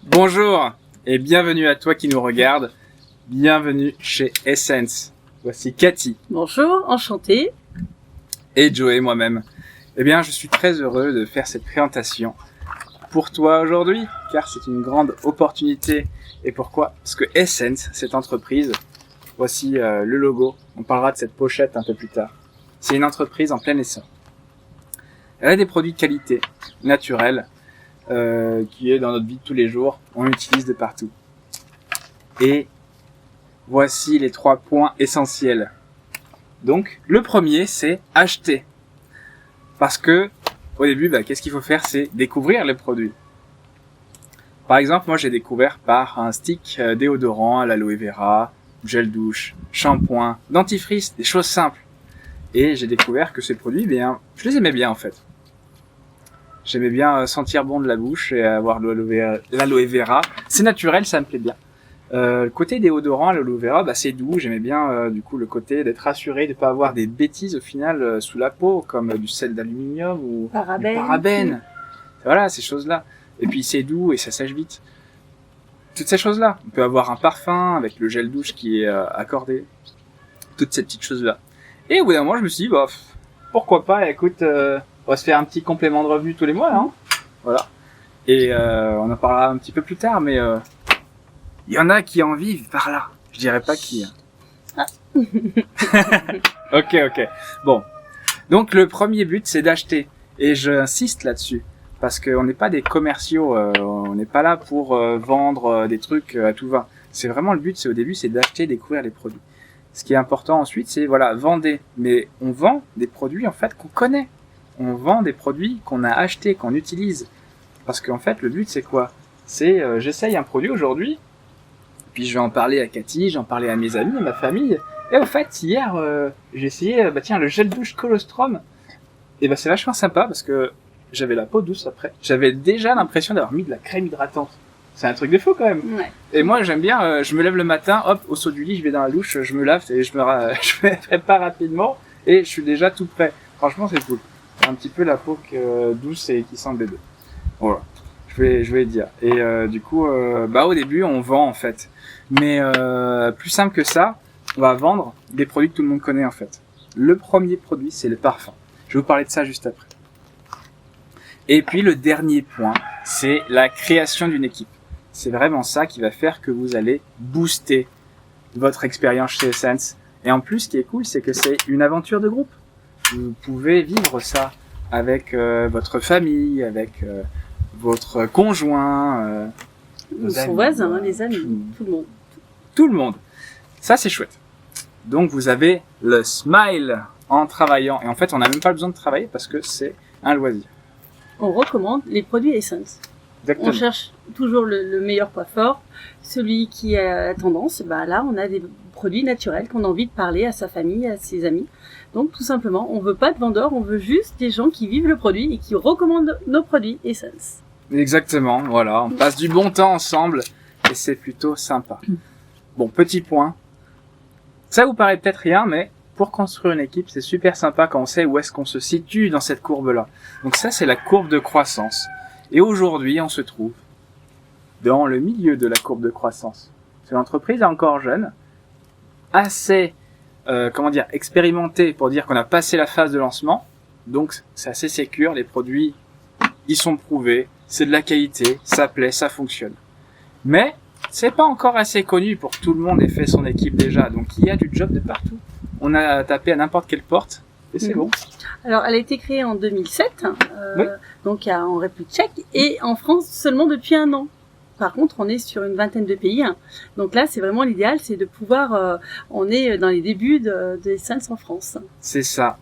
Bonjour et bienvenue à toi qui nous regarde. Bienvenue chez Essence. Voici Cathy. Bonjour, enchantée. Et Joey, moi-même. Eh bien, je suis très heureux de faire cette présentation pour toi aujourd'hui, car c'est une grande opportunité. Et pourquoi? Parce que Essence, cette entreprise, voici le logo. On parlera de cette pochette un peu plus tard. C'est une entreprise en plein essor. Elle a des produits de qualité, naturels, qui est dans notre vie de tous les jours. On l'utilise de partout. Et voici les 3 points essentiels. Donc, le premier, c'est acheter. Parce que, au début, qu'est-ce qu'il faut faire? C'est découvrir les produits. Par exemple, moi, j'ai découvert par un stick déodorant à l'aloe vera, gel douche, shampoing, dentifrice, des choses simples. Et j'ai découvert que ces produits, je les aimais bien, en fait. J'aimais bien sentir bon de la bouche et avoir l'aloe vera. C'est naturel, ça me plaît bien. Le côté déodorant à l'aloe vera, c'est doux. J'aimais bien du coup le côté d'être rassuré de pas avoir des bêtises au final sous la peau, comme du sel d'aluminium ou du parabène. Voilà, ces choses-là. Et puis c'est doux et ça sèche vite. Toutes ces choses-là. On peut avoir un parfum avec le gel douche qui est accordé. Toutes ces petites choses-là. Et au bout d'un moment, je me suis dit, pourquoi pas, écoute, on va se faire un petit complément de revenu tous les mois, hein. Voilà. Et on en parlera un petit peu plus tard, mais il y en a qui en vivent par là. Je dirais pas qui. Ah. Ok. Bon. Donc le premier but, c'est d'acheter. Et j'insiste là-dessus. Parce qu'on n'est pas des commerciaux. On n'est pas là pour vendre des trucs à tout va. C'est vraiment le but, c'est au début, c'est d'acheter, découvrir les produits. Ce qui est important ensuite, c'est vendez. Mais on vend des produits en fait qu'on connaît. On vend des produits qu'on a achetés, qu'on utilise. Parce qu'en fait, le but, c'est quoi? C'est j'essaye un produit aujourd'hui, puis je vais en parler à Cathy, j'en parlais à mes amis, à ma famille. Et au fait, hier, j'ai essayé le gel douche Colostrum. Et c'est vachement sympa parce que j'avais la peau douce après. J'avais déjà l'impression d'avoir mis de la crème hydratante. C'est un truc de fou quand même. Ouais. Et moi, j'aime bien, je me lève le matin, hop, au saut du lit, je vais dans la douche, je me lave et je me prépare rapidement et je suis déjà tout prêt. Franchement, c'est cool. Un petit peu la peau douce et qui sent le bébé. Voilà. Je vais dire. Et du coup, au début, on vend en fait. Mais plus simple que ça, on va vendre des produits que tout le monde connaît en fait. Le premier produit, c'est le parfum. Je vais vous parler de ça juste après. Et puis le dernier point, c'est la création d'une équipe. C'est vraiment ça qui va faire que vous allez booster votre expérience chez Essence. Et en plus, ce qui est cool, c'est que c'est une aventure de groupe. Vous pouvez vivre ça avec votre famille, avec votre conjoint, Son voisin, les amis, tout le monde. Tout le monde. Ça, c'est chouette. Donc, vous avez le smile en travaillant. Et en fait, on n'a même pas besoin de travailler parce que c'est un loisir. On recommande les produits Essence. Exactement. On cherche toujours le meilleur poids fort, celui qui a tendance. Là, on a des produits naturels qu'on a envie de parler à sa famille, à ses amis. Donc, tout simplement, on veut pas de vendeurs, on veut juste des gens qui vivent le produit et qui recommandent nos produits Essence. Exactement, voilà. On passe du bon temps ensemble et c'est plutôt sympa. Bon, petit point. Ça vous paraît peut-être rien, mais pour construire une équipe, c'est super sympa quand on sait où est-ce qu'on se situe dans cette courbe-là. Donc ça, c'est la courbe de croissance. Et aujourd'hui, on se trouve dans le milieu de la courbe de croissance. C'est une entreprise encore jeune, assez, expérimentée pour dire qu'on a passé la phase de lancement. Donc, c'est assez sécure. Les produits, ils sont prouvés. C'est de la qualité. Ça plaît, ça fonctionne. Mais, c'est pas encore assez connu pour que tout le monde ait fait son équipe déjà. Donc, il y a du job de partout. On a tapé à n'importe quelle porte et c'est bon. Alors, elle a été créée en 2007, oui. Donc en République tchèque, et en France seulement depuis 1 an. Par contre, on est sur une vingtaine de pays. Donc là, c'est vraiment l'idéal, c'est de pouvoir... on est dans les débuts des Essence en France. C'est ça.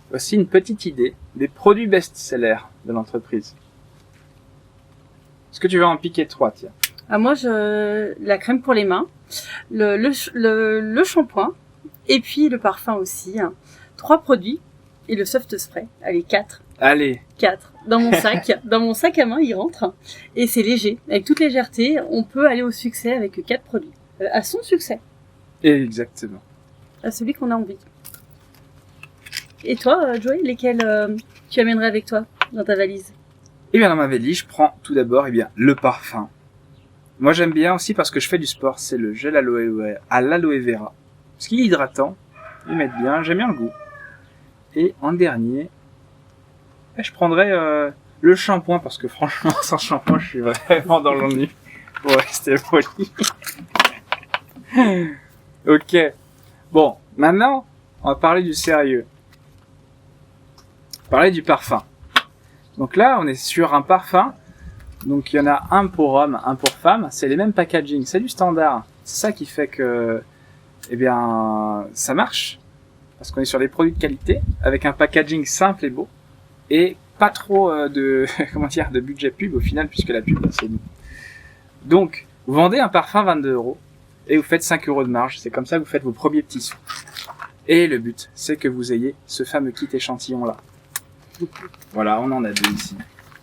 Voici une petite idée des produits best-sellers de l'entreprise. Est-ce que tu veux en piquer 3, tiens? Moi, la crème pour les mains, le shampoing, et puis le parfum aussi. 3 produits, et le soft spray. Allez, 4. Allez. 4. Dans mon sac. Dans mon sac à main, il rentre. Et c'est léger. Avec toute légèreté, on peut aller au succès avec 4 produits. À son succès. Exactement. À celui qu'on a envie. Et toi, Joey, lesquels tu amènerais avec toi dans ta valise? Et bien dans ma Veli, je prends tout d'abord le parfum. Moi j'aime bien aussi parce que je fais du sport, c'est le gel à l'aloe vera. Parce qu'il est hydratant, il m'aide bien, j'aime bien le goût. Et en dernier, je prendrais le shampoing parce que franchement sans shampoing je suis vraiment dans l'ennui pour rester poli. Ok, bon maintenant on va parler du sérieux. Parler du parfum. Donc là on est sur un parfum. Donc il y en a un pour homme, un pour femme. C'est les mêmes packaging, c'est du standard. C'est ça qui fait que, ça marche. Parce qu'on est sur des produits de qualité, avec un packaging simple et beau. Et pas trop de budget pub au final, puisque la pub, c'est nous. Donc, vous vendez un parfum 22 € et vous faites 5 € de marge. C'est comme ça que vous faites vos premiers petits sous. Et le but, c'est que vous ayez ce fameux kit échantillon là. Voilà, on en a deux ici.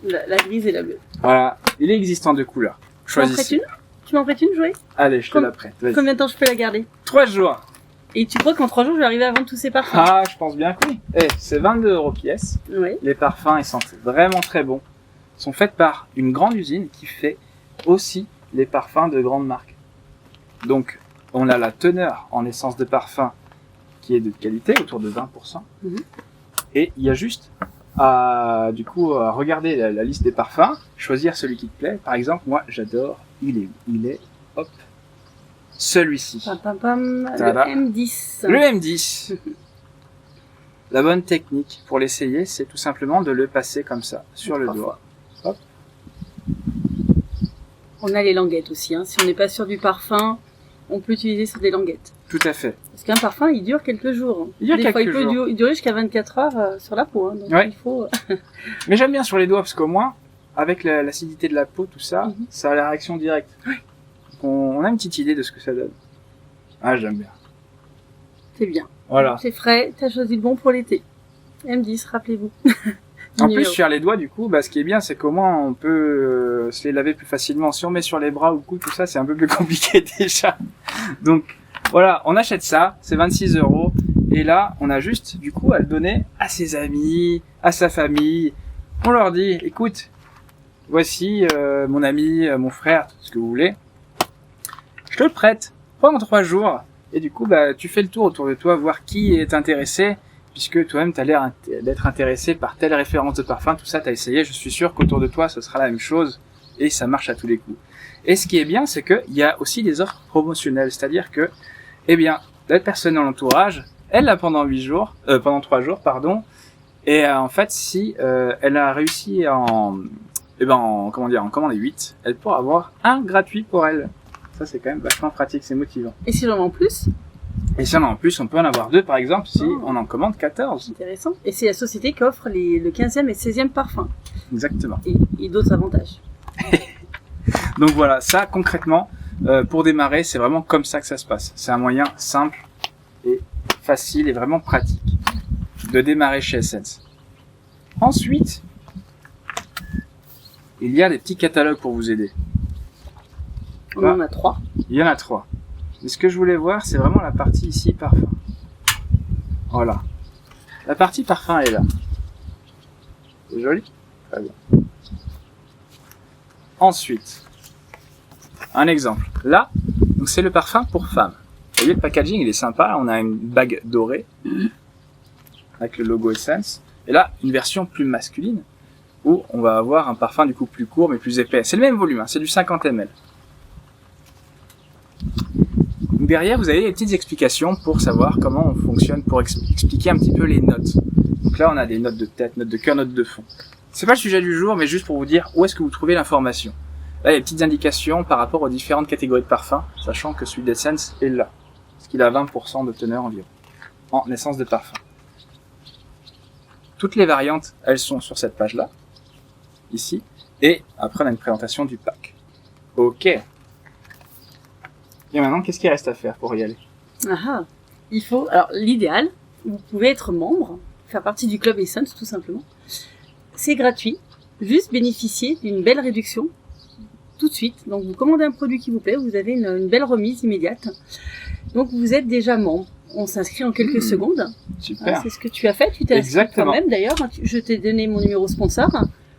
La grise et la bleue. Voilà, il est existant de couleurs. Choisissez. Tu m'en prêtes une, Joël? Allez, je te la prête. Vas-y. Combien de temps je peux la garder? 3 jours. Et tu crois qu'en 3 jours, je vais arriver à vendre tous ces parfums? Ah, je pense bien que oui. C'est 22 € pièce. Oui. Les parfums, ils sentent vraiment très bons. Ils sont faits par une grande usine qui fait aussi les parfums de grandes marques. Donc, on a la teneur en essence de parfum qui est de qualité, autour de 20%. Et il y a juste à regarder la liste des parfums, choisir celui qui te plaît. Par exemple, moi, j'adore, il est, hop, celui-ci. Le M10. Le M10. La bonne technique pour l'essayer, c'est tout simplement de le passer comme ça, sur le doigt. Hop. On a les languettes aussi, hein. Si on n'est pas sûr du parfum, on peut utiliser sur des languettes. Tout à fait. Parce qu'un parfum, il dure quelques jours. Il peut durer jusqu'à 24 heures sur la peau. Hein. Donc ouais. Il faut... Mais j'aime bien sur les doigts, parce qu'au moins, avec l'acidité de la peau, tout ça, ça a la réaction directe. Ouais. Donc on a une petite idée de ce que ça donne. Ah, j'aime bien. C'est bien. Voilà. C'est frais, t'as choisi le bon pour l'été. M10, rappelez-vous. En plus, sur les doigts, du coup, ce qui est bien, c'est qu'au moins, on peut se les laver plus facilement. Si on met sur les bras ou le cou, tout ça, c'est un peu plus compliqué déjà. Donc, voilà, on achète ça, c'est 26 €. Et là, on a juste, du coup, à le donner à ses amis, à sa famille. On leur dit, écoute, voici mon ami, mon frère, tout ce que vous voulez. Je te le prête pendant 3 jours. Et du coup, tu fais le tour autour de toi, voir qui est intéressé. Puisque toi-même, tu as l'air d'être intéressé par telle référence de parfum, tout ça, tu as essayé, je suis sûr qu'autour de toi, ce sera la même chose, et ça marche à tous les coups. Et ce qui est bien, c'est qu'il y a aussi des offres promotionnelles, c'est-à-dire que, la personne dans l'entourage, elle l'a pendant 3 jours, pardon, et en fait, si elle a réussi en commander 8, elle pourra avoir un gratuit pour elle. Ça, c'est quand même vachement pratique, c'est motivant. Et si j'en vends plus? Et si on en plus, on peut en avoir 2 par exemple si on en commande 14. Intéressant. Et c'est la société qui offre le 15e et 16e parfum. Exactement. Et d'autres avantages. Donc voilà, ça concrètement, pour démarrer, c'est vraiment comme ça que ça se passe. C'est un moyen simple et facile et vraiment pratique de démarrer chez Essence. Ensuite, il y a des petits catalogues pour vous aider. On en a 3. Il y en a 3. Mais ce que je voulais voir, c'est vraiment la partie ici, parfum. Voilà. La partie parfum est là. C'est joli? Très bien. Ensuite, un exemple. Là, donc c'est le parfum pour femme. Vous voyez, le packaging, il est sympa. On a une bague dorée avec le logo Essence. Et là, une version plus masculine où on va avoir un parfum du coup plus court mais plus épais. C'est le même volume, hein, c'est du 50 ml. Derrière, vous avez des petites explications pour savoir comment on fonctionne, pour expliquer un petit peu les notes. Donc là, on a des notes de tête, notes de cœur, notes de fond. C'est pas le sujet du jour, mais juste pour vous dire où est-ce que vous trouvez l'information. Là, il y a des petites indications par rapport aux différentes catégories de parfums, sachant que celui d'Essence est là, parce qu'il a 20% de teneur environ, en essence de parfum. Toutes les variantes, elles sont sur cette page-là, ici, et après on a une présentation du pack. Ok. Et maintenant, qu'est-ce qu'il reste à faire pour y aller? Il faut, alors l'idéal, vous pouvez être membre, faire partie du club Essence tout simplement. C'est gratuit, juste bénéficier d'une belle réduction tout de suite. Donc vous commandez un produit qui vous plaît, vous avez une belle remise immédiate. Donc vous êtes déjà membre. On s'inscrit en quelques secondes. Super. C'est ce que tu as fait, tu t'es inscrit quand même d'ailleurs. Je t'ai donné mon numéro sponsor.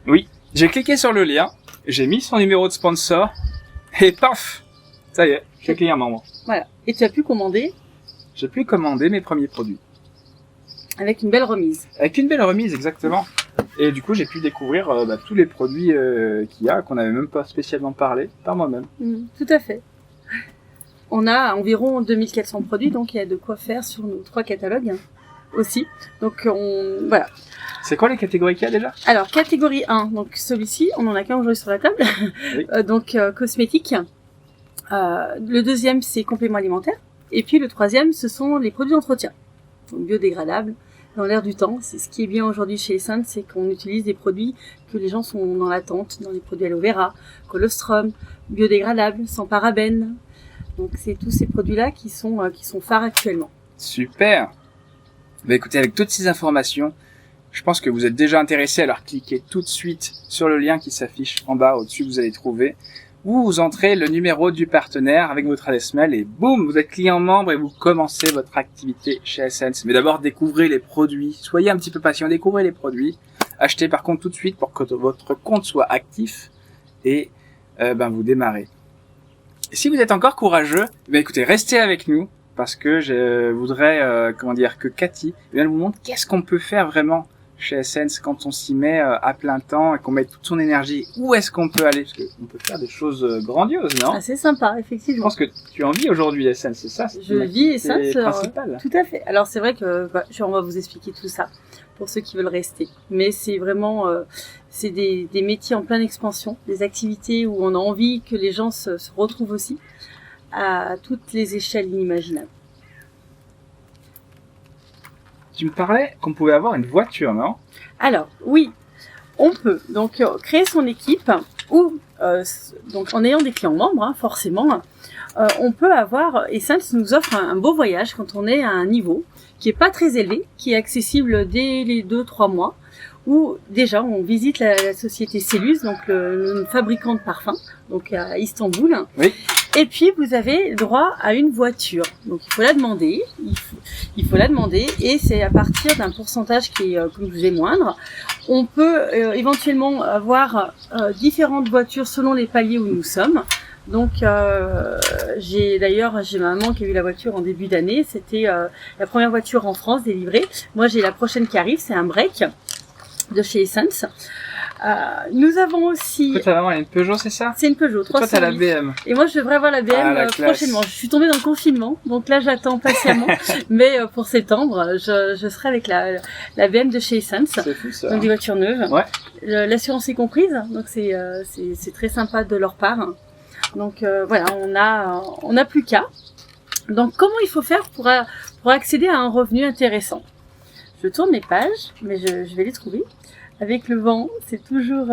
Oui. J'ai cliqué sur le lien, j'ai mis son numéro de sponsor, et paf, ça y est, j'ai cliqué un membre. Voilà. Et tu as pu commander J'ai pu commander mes premiers produits. avec une belle remise. Avec une belle remise, exactement. Et du coup, j'ai pu découvrir tous les produits qu'il y a, qu'on n'avait même pas spécialement parlé, par moi-même. Tout à fait. On a environ 2400 produits, donc il y a de quoi faire sur nos 3 catalogues aussi. Donc voilà. C'est quoi les catégories qu'il y a déjà? Alors, catégorie 1, donc celui-ci, on en a qu'un aujourd'hui sur la table. Oui. Donc, cosmétiques. Le deuxième, c'est compléments alimentaires. Et puis le troisième, ce sont les produits d'entretien. Donc, biodégradables, dans l'air du temps. C'est ce qui est bien aujourd'hui chez Essence, c'est qu'on utilise des produits que les gens sont dans l'attente, dans les produits aloe vera, colostrum, biodégradables, sans parabènes. Donc, c'est tous ces produits-là qui sont phares actuellement. Super. Bah écoutez, avec toutes ces informations, je pense que vous êtes déjà intéressé, alors cliquez tout de suite sur le lien qui s'affiche en bas, au-dessus, vous allez trouver. Vous entrez le numéro du partenaire avec votre adresse mail et boum, vous êtes client membre et vous commencez votre activité chez Essence. Mais d'abord, découvrez les produits. Soyez un petit peu patient, découvrez les produits. Achetez par contre tout de suite pour que votre compte soit actif et vous démarrez. Et si vous êtes encore courageux, écoutez, restez avec nous parce que je voudrais que Cathy vous montre qu'est-ce qu'on peut faire vraiment chez Essence quand on s'y met à plein temps et qu'on met toute son énergie. Où est-ce qu'on peut aller? Parce qu'on peut faire des choses grandioses, non? C'est sympa, Je effectivement. pense que tu en vis aujourd'hui, Essence, c'est ça? Je vis Essence. Principal. Tout à fait. Alors c'est vrai que on va vous expliquer tout ça pour ceux qui veulent rester. Mais c'est vraiment c'est des métiers en pleine expansion, des activités où on a envie que les gens se retrouvent aussi à toutes les échelles inimaginables. Tu me parlais qu'on pouvait avoir une voiture, non? Alors, oui, on peut donc créer son équipe ou donc en ayant des clients membres, forcément, on peut avoir, Essence nous offre un beau voyage quand on est à un niveau qui est pas très élevé, qui est accessible dès les 2-3 mois, où déjà on visite la société Cellus, donc le fabricant de parfums, donc à Istanbul. Oui. Et puis vous avez droit à une voiture. Donc il faut la demander, et c'est à partir d'un pourcentage qui est, comme je vous ai, moindre. On peut éventuellement avoir différentes voitures selon les paliers où nous sommes. Donc j'ai ma maman qui a eu la voiture en début d'année. C'était la première voiture en France délivrée. Moi j'ai la prochaine qui arrive, c'est un break de chez Essence. Nous avons aussi... Toi, ta maman, elle a une Peugeot, c'est ça? C'est une Peugeot 308. Toi, t'as la BM. Et moi, je devrais avoir la BM prochainement. Je suis tombée dans le confinement, donc là, j'attends patiemment. Mais pour septembre, je serai avec la BM de chez Essence. C'est fou, ça. Donc des voitures neuves. Ouais. L'assurance est comprise, donc c'est très sympa de leur part. Donc voilà, on a plus qu'à. Donc comment il faut faire pour accéder à un revenu intéressant? Je tourne les pages, mais je vais les trouver. Avec le vent, c'est toujours...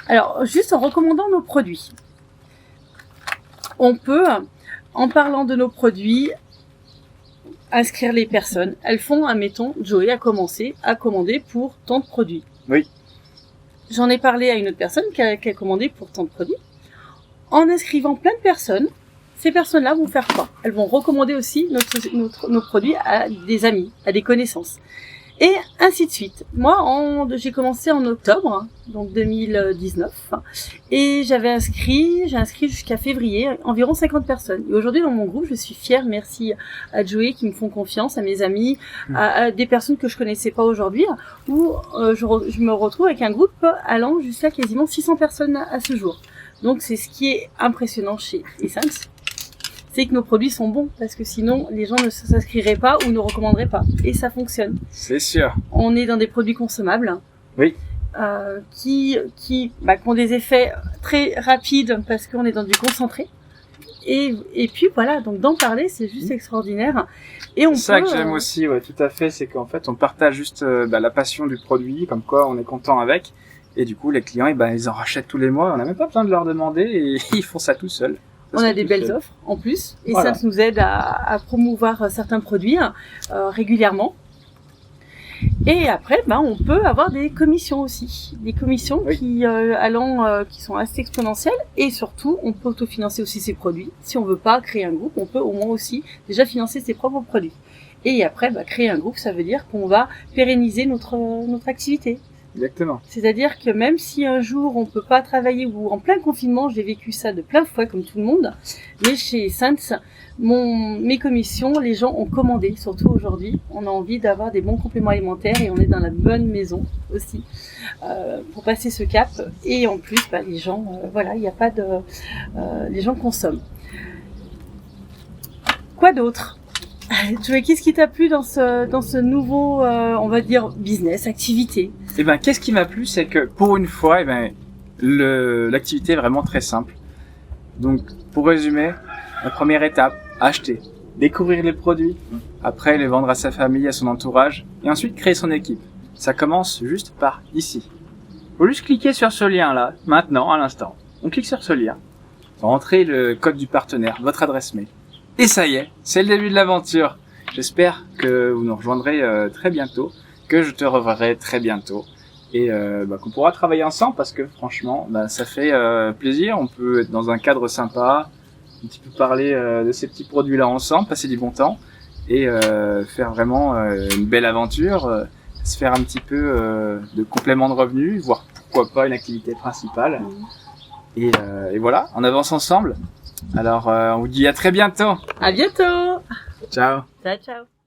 Alors, juste en recommandant nos produits. On peut, en parlant de nos produits, inscrire les personnes. Elles font, admettons, Joey a commencé à commander pour tant de produits. Oui. J'en ai parlé à une autre personne qui a commandé pour tant de produits. En inscrivant plein de personnes, ces personnes-là vont faire quoi? Elles vont recommander aussi nos produits à des amis, à des connaissances. Et ainsi de suite. Moi, j'ai commencé en octobre, donc 2019, et j'ai inscrit jusqu'à février environ 50 personnes. Et aujourd'hui, dans mon groupe, je suis fière, merci à Joey qui me font confiance, à mes amis, à des personnes que je connaissais pas aujourd'hui, où je me retrouve avec un groupe allant jusqu'à quasiment 600 personnes à ce jour. Donc, c'est ce qui est impressionnant chez Essence. C'est que nos produits sont bons, parce que sinon, les gens ne s'inscriraient pas ou ne recommanderaient pas. Et ça fonctionne. C'est sûr. On est dans des produits consommables. Oui. Qui ont des effets très rapides, parce qu'on est dans du concentré. Et puis voilà, donc d'en parler, c'est juste extraordinaire. Et c'est ça que j'aime aussi, ouais, tout à fait, c'est qu'en fait, on partage juste la passion du produit, comme quoi on est content avec. Et du coup, les clients, ils en rachètent tous les mois. On n'a même pas besoin de leur demander et ils font ça tout seuls. On a des belles offres en plus, et voilà. Ça nous aide à promouvoir certains produits régulièrement. Et après, on peut avoir des commissions aussi, des commissions oui. qui sont assez exponentielles, et surtout, on peut autofinancer aussi ses produits. Si on veut pas créer un groupe, on peut au moins aussi déjà financer ses propres produits. Et après, créer un groupe, ça veut dire qu'on va pérenniser notre activité. Exactement. C'est-à-dire que même si un jour on peut pas travailler ou en plein confinement, j'ai vécu ça de plein de fois comme tout le monde, mais chez Essence, mes commissions, les gens ont commandé, surtout aujourd'hui. On a envie d'avoir des bons compléments alimentaires et on est dans la bonne maison aussi pour passer ce cap. Et en plus, les gens, voilà, il n'y a pas de, les gens consomment. Quoi d'autre? Joey, qu'est-ce qui t'a plu dans ce nouveau, on va dire, business, activité? Eh ben, qu'est-ce qui m'a plu, c'est que pour une fois, eh ben, l'activité est vraiment très simple. Donc, pour résumer, la première étape, acheter, découvrir les produits, après les vendre à sa famille, à son entourage, et ensuite créer son équipe. Ça commence juste par ici. Faut juste cliquer sur ce lien là, maintenant, à l'instant. On clique sur ce lien, rentrez le code du partenaire, votre adresse mail. Et ça y est, c'est le début de l'aventure. J'espère que vous nous rejoindrez très bientôt, que je te reverrai très bientôt. Et qu'on pourra travailler ensemble parce que franchement, ça fait plaisir. On peut être dans un cadre sympa, un petit peu parler de ces petits produits-là ensemble, passer du bon temps et faire vraiment une belle aventure, se faire un petit peu de complément de revenus, voire pourquoi pas une activité principale. Et voilà, on avance ensemble. Alors, on vous dit à très bientôt. À bientôt. Ciao. Ciao, ciao.